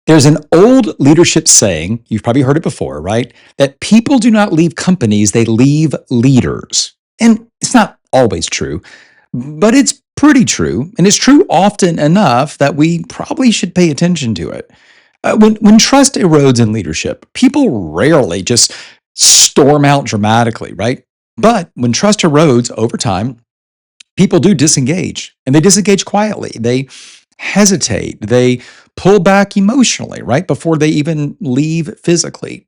There's an old leadership saying, you've probably heard it before, right? That people do not leave companies, they leave leaders. And it's not always true, but it's pretty true. And it's true often enough that we probably should pay attention to it. When trust erodes in leadership, people rarely just storm out dramatically, right? But when trust erodes over time, people do disengage, and they disengage quietly. They hesitate. They pull back emotionally, right? Before they even leave physically.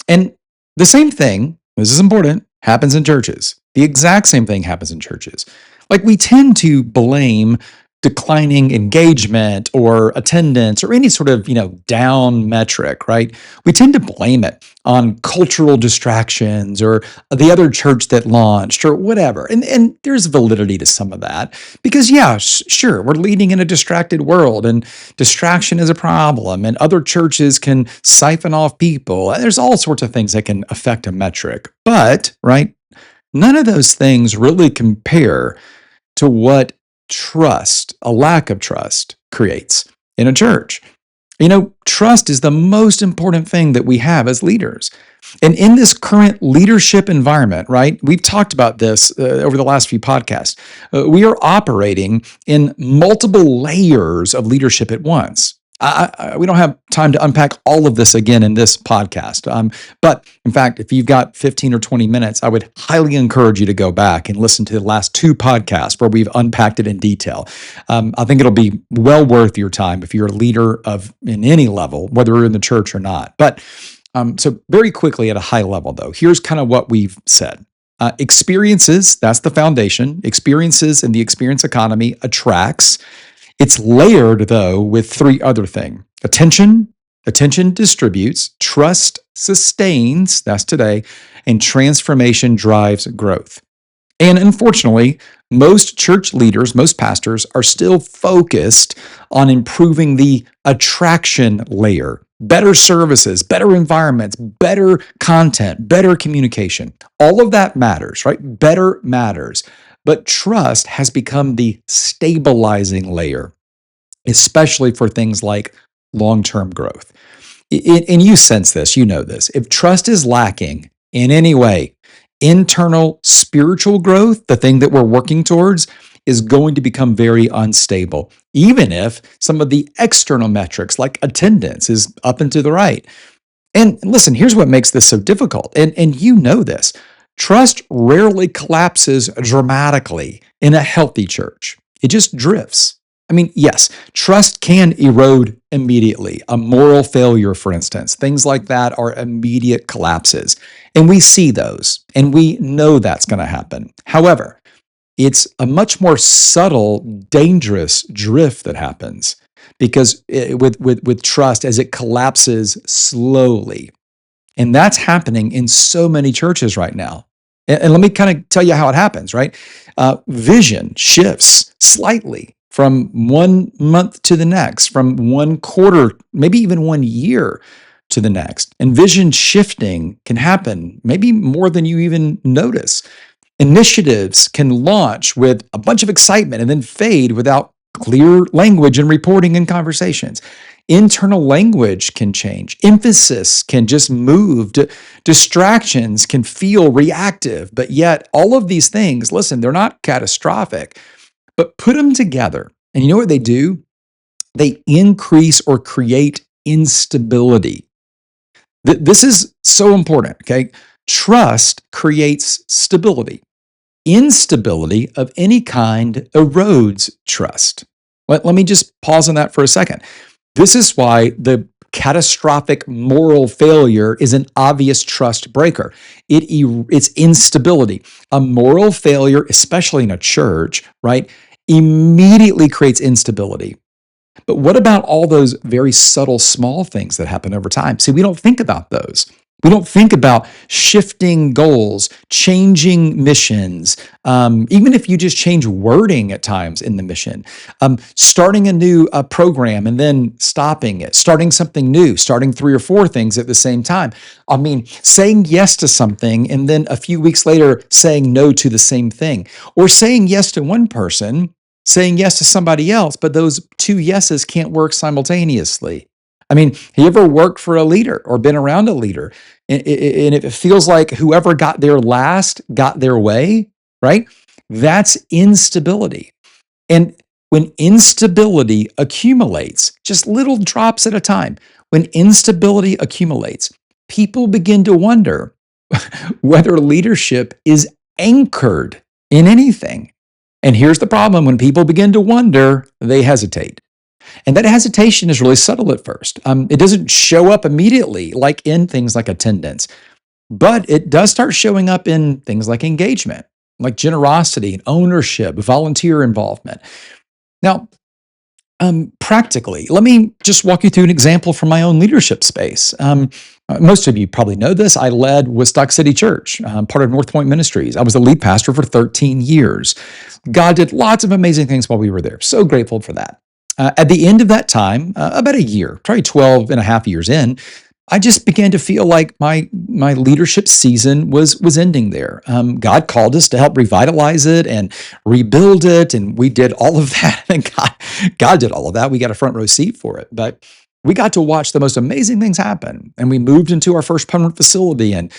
And the same thing, this is important, happens in churches. The exact same thing happens in churches. Like we tend to blame declining engagement or attendance or any sort of, down metric, right? We tend to blame it on cultural distractions or the other church that launched or whatever. And there's validity to some of that because, yeah, sure, we're leading in a distracted world and distraction is a problem and other churches can siphon off people. There's all sorts of things that can affect a metric. But, right, none of those things really compare to what trust, a lack of trust, creates in a church. Trust is the most important thing that we have as leaders. And in this current leadership environment, right, we've talked about this over the last few podcasts. We are operating in multiple layers of leadership at once. We don't have time to unpack all of this again in this podcast. But in fact, if you've got 15 or 20 minutes, I would highly encourage you to go back and listen to the last two podcasts where we've unpacked it in detail. I think it'll be well worth your time if you're a leader in any level, whether you're in the church or not. But so very quickly at a high level, though, here's kind of what we've said. Experiences, that's the foundation. Experiences in the experience economy attracts. It's layered, though, with three other things. Attention distributes, trust sustains, that's today, and transformation drives growth. And unfortunately, most church leaders, most pastors are still focused on improving the attraction layer. Better services, better environments, better content, better communication. All of that matters, right? Better matters. But trust has become the stabilizing layer, especially for things like long-term growth. And you sense this, you know this. If trust is lacking in any way, internal spiritual growth, the thing that we're working towards, is going to become very unstable, even if some of the external metrics like attendance is up and to the right. And listen, here's what makes this so difficult, and you know this. Trust rarely collapses dramatically in a healthy church. It just drifts. I mean, yes, trust can erode immediately. A moral failure, for instance, things like that are immediate collapses. And we see those, and we know that's going to happen. However, it's a much more subtle, dangerous drift that happens because with trust as it collapses slowly. And that's happening in so many churches right now. And let me kind of tell you how it happens, right? Vision shifts slightly from 1 month to the next, from one quarter, maybe even 1 year to the next. And vision shifting can happen maybe more than you even notice. Initiatives can launch with a bunch of excitement and then fade without clear language and reporting and conversations. Internal language can change. Emphasis can just move. Distractions can feel reactive. But yet, all of these things, listen, they're not catastrophic. But put them together, and you know what they do? They increase or create instability. This is so important, okay? Trust creates stability. Instability of any kind erodes trust. Let me just pause on that for a second. This is why the catastrophic moral failure is an obvious trust breaker. It's instability. A moral failure, especially in a church, right, immediately creates instability. But what about all those very subtle, small things that happen over time? See, we don't think about those. We don't think about shifting goals, changing missions, even if you just change wording at times in the mission, starting a new program and then stopping it, starting something new, starting 3 or 4 things at the same time. I mean, saying yes to something and then a few weeks later saying no to the same thing, or saying yes to one person, saying yes to somebody else, but those 2 yeses can't work simultaneously. I mean, have you ever worked for a leader or been around a leader? And if it feels like whoever got there last got their way, right? That's instability. And when instability accumulates, just little drops at a time, when instability accumulates, people begin to wonder whether leadership is anchored in anything. And here's the problem: when people begin to wonder, they hesitate. And that hesitation is really subtle at first. It doesn't show up immediately, like in things like attendance, but it does start showing up in things like engagement, like generosity and ownership, volunteer involvement. Now, practically, let me just walk you through an example from my own leadership space. Most of you probably know this. I led Woodstock City Church, part of North Point Ministries. I was the lead pastor for 13 years. God did lots of amazing things while we were there. So grateful for that. At the end of that time, about a year, probably 12 and a half years in, I just began to feel like my leadership season was ending there. God called us to help revitalize it and rebuild it, and we did all of that. And God did all of that. We got a front row seat for it, but we got to watch the most amazing things happen. And we moved into our first permanent facility and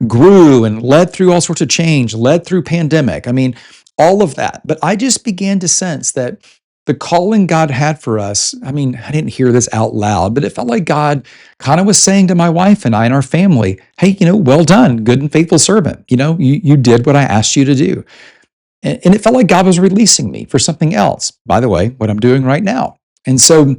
grew and led through all sorts of change, led through pandemic. I mean, all of that. But I just began to sense that the calling God had for us, I mean, I didn't hear this out loud, but it felt like God kind of was saying to my wife and I and our family, hey, well done, good and faithful servant. You did what I asked you to do. And it felt like God was releasing me for something else. By the way, what I'm doing right now. And so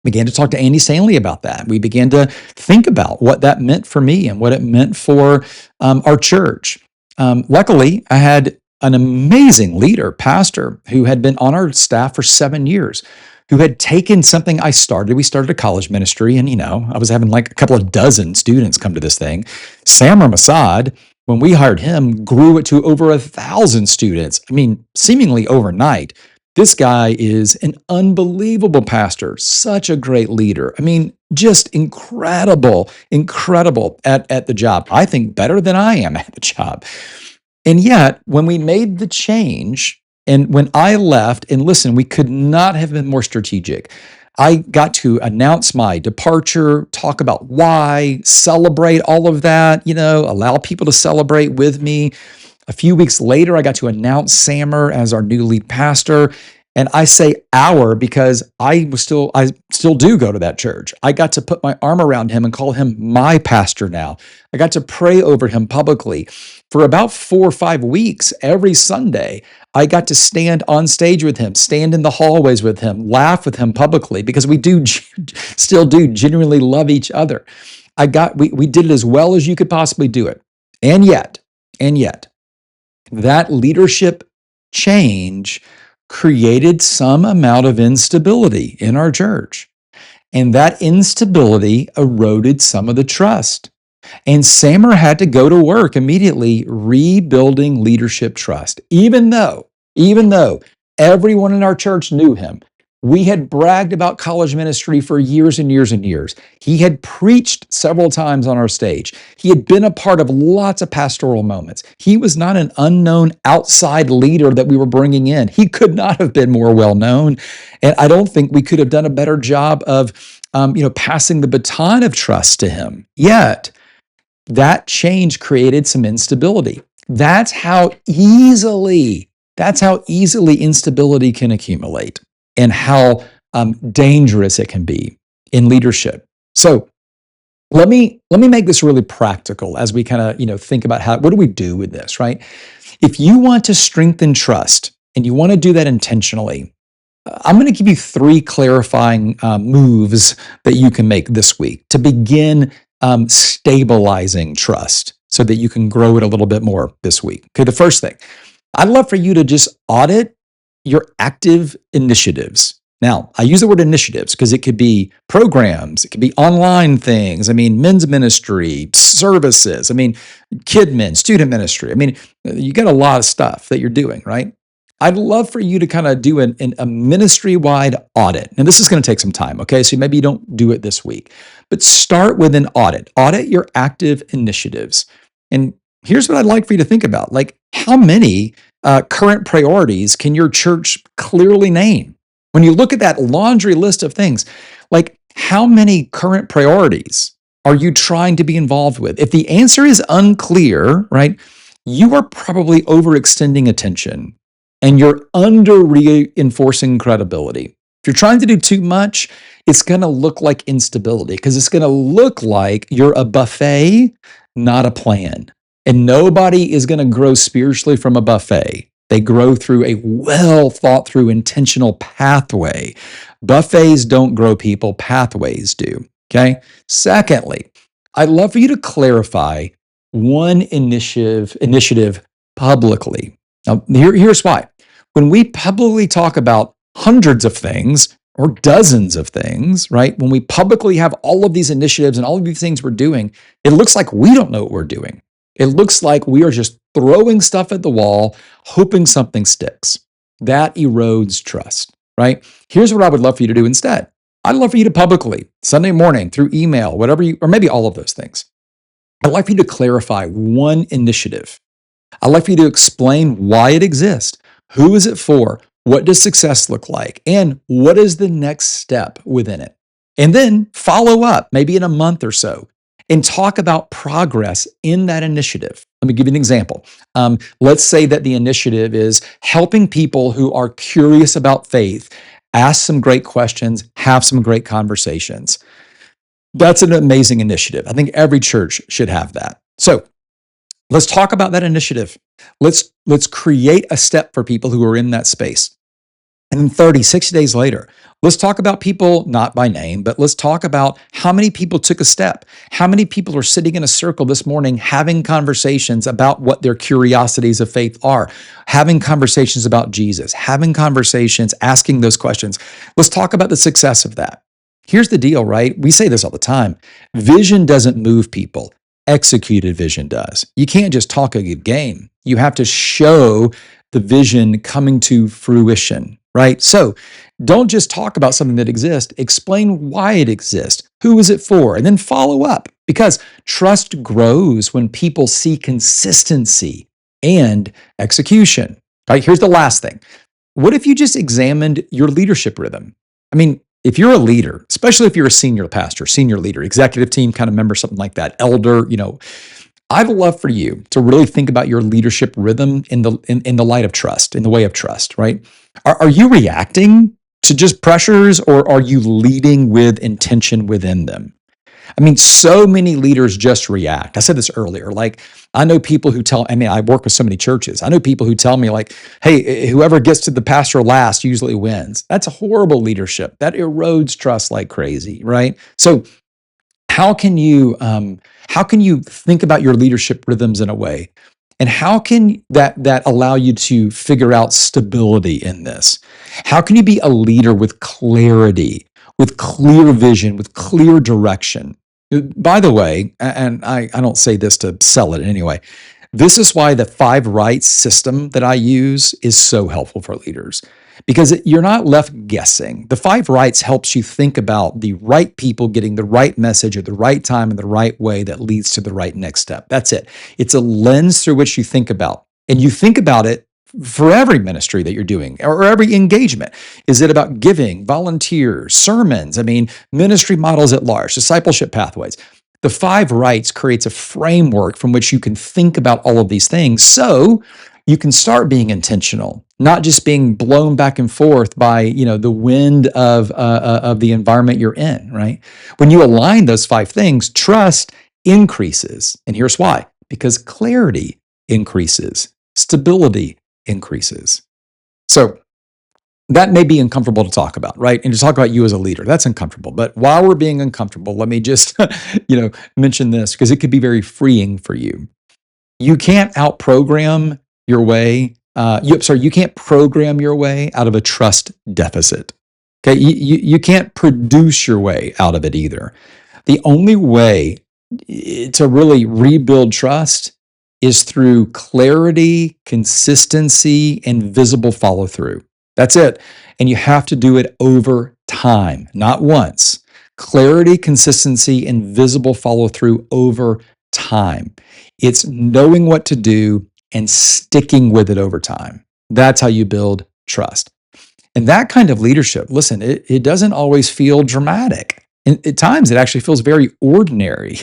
began to talk to Andy Stanley about that. We began to think about what that meant for me and what it meant for our church. Luckily, I had an amazing leader, pastor, who had been on our staff for 7 years, who had taken something I started. We started a college ministry, and I was having like a couple of dozen students come to this thing. Samar Masad, when we hired him, grew it to over 1,000 students. I mean, seemingly overnight. This guy is an unbelievable pastor, such a great leader. I mean, just incredible at the job. I think better than I am at the job. And yet, when we made the change, and when I left, and listen, we could not have been more strategic. I got to announce my departure, talk about why, celebrate all of that, allow people to celebrate with me. A few weeks later, I got to announce Samar as our new lead pastor. And I say our because I still do go to that church. I got to put my arm around him and call him my pastor now. I got to pray over him publicly. For about 4 or 5 weeks, every Sunday, I got to stand on stage with him, stand in the hallways with him, laugh with him publicly, because we still do genuinely love each other. We did it as well as you could possibly do it. And yet, that leadership change created some amount of instability in our church. And that instability eroded some of the trust. And Samar had to go to work immediately rebuilding leadership trust, even though everyone in our church knew him. We had bragged about college ministry for years and years and years. He had preached several times on our stage. He had been a part of lots of pastoral moments. He was not an unknown outside leader that we were bringing in. He could not have been more well known. And I don't think we could have done a better job of passing the baton of trust to him. Yet, that change created some instability. That's how easily instability can accumulate, and how dangerous it can be in leadership. So let me make this really practical as we kind of think about what do we do with this, right? If you want to strengthen trust and you want to do that intentionally, I'm going to give you 3 clarifying moves that you can make this week to begin stabilizing trust so that you can grow it a little bit more this week. Okay, the first thing, I'd love for you to just audit your active initiatives. Now, I use the word initiatives because it could be programs, it could be online things. I mean, men's ministry, services. I mean, KidMin, student ministry. I mean, you got a lot of stuff that you're doing, right? I'd love for you to kind of do a ministry-wide audit. And this is going to take some time, okay? So maybe you don't do it this week, but start with an audit. Audit your active initiatives. And here's what I'd like for you to think about. Like, how many current priorities can your church clearly name? When you look at that laundry list of things, like, How many current priorities are you trying to be involved with? If the answer is unclear, right, you are probably overextending attention and you're under reinforcing credibility. If you're trying to do too much, it's going to look like instability because it's going to look like you're a buffet, not a plan. And nobody is going to grow spiritually from a buffet. They grow through a well thought through intentional pathway. Buffets don't grow people, pathways do. Okay. Secondly, I'd love for you to clarify one initiative publicly. Now, here's why. When we publicly talk about hundreds of things or dozens of things, right? When we publicly have all of these initiatives and all of these things we're doing, it looks like we don't know what we're doing. It looks like we are just throwing stuff at the wall, hoping something sticks. That erodes trust, right? Here's what I would love for you to do instead. I'd love for you to publicly, Sunday morning, through email, whatever you, or maybe all of those things. I'd like for you to clarify one initiative. I'd like for you to explain why it exists. Who is it for? What does success look like? And what is the next step within it? And then follow up, maybe in a month or so, and talk about progress in that initiative. Let me give you an example. Let's say that the initiative is helping people who are curious about faith ask some great questions, have some great conversations. That's an amazing initiative. I think every church should have that. So let's talk about that initiative. Let's create a step for people who are in that space. And then 30, 60 days later, let's talk about people, not by name, but let's talk about how many people took a step. How many people are sitting in a circle this morning having conversations about what their curiosities of faith are, having conversations about Jesus, having conversations, asking those questions. Let's talk about the success of that. Here's the deal, right? We say this all the time. Vision doesn't move people. Executed vision does. You can't just talk a good game. You have to show the vision coming to fruition, right? So don't just talk about something that exists. Explain why it exists. Who is it for? And then follow up, because trust grows when people see consistency and execution. All right, here's the last thing. What if you just examined your leadership rhythm? I mean, if you're a leader, especially if you're a senior pastor, senior leader, executive team kind of member, something like that, elder, I'd love for you to really think about your leadership rhythm in the light of trust, in the way of trust, right? Are you reacting to just pressures, or are you leading with intention within them? I mean, so many leaders just react. I said this earlier. Like, I know people who I work with so many churches. I know people who tell me, like, hey, whoever gets to the pastor last usually wins. That's a horrible leadership. That erodes trust like crazy, right? So how can you think about your leadership rhythms in a way? And how can that allow you to figure out stability in this? How can you be a leader with clarity, with clear vision, with clear direction? By the way, and I don't say this to sell it in any way, this is why the 5 rights system that I use is so helpful for leaders, because you're not left guessing. The 5 rights helps you think about the right people getting the right message at the right time in the right way that leads to the right next step. That's it. It's a lens through which you think about, and you think about it for every ministry that you're doing or every engagement. Is it about giving, volunteers, sermons? I mean, ministry models at large, discipleship pathways. The 5 rights creates a framework from which you can think about all of these things, so you can start being intentional, not just being blown back and forth by the wind of the environment you're in. Right? When you align those 5 things, trust increases, and here's why: because clarity increases, stability increases. So that may be uncomfortable to talk about, right? And to talk about you as a leader, that's uncomfortable. But while we're being uncomfortable, let me just, mention this, because it could be very freeing for you. You can't outprogram your way. You can't program your way out of a trust deficit. Okay, you can't produce your way out of it either. The only way to really rebuild trust is through clarity, consistency, and visible follow through. That's it. And you have to do it over time, not once. Clarity, consistency, and visible follow through over time. It's knowing what to do and sticking with it over time. That's how you build trust. And that kind of leadership, listen, it doesn't always feel dramatic. And at times, it actually feels very ordinary.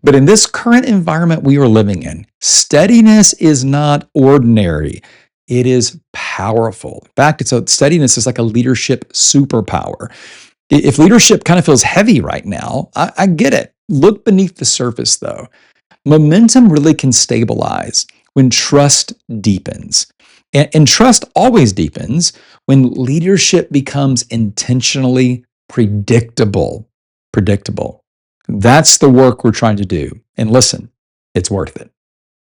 But in this current environment we are living in, steadiness is not ordinary. It is powerful. In fact, steadiness is like a leadership superpower. If leadership kind of feels heavy right now, I get it. Look beneath the surface, though. Momentum really can stabilize when trust deepens. And trust always deepens when leadership becomes intentionally predictable. Predictable. That's the work we're trying to do. And listen, it's worth it.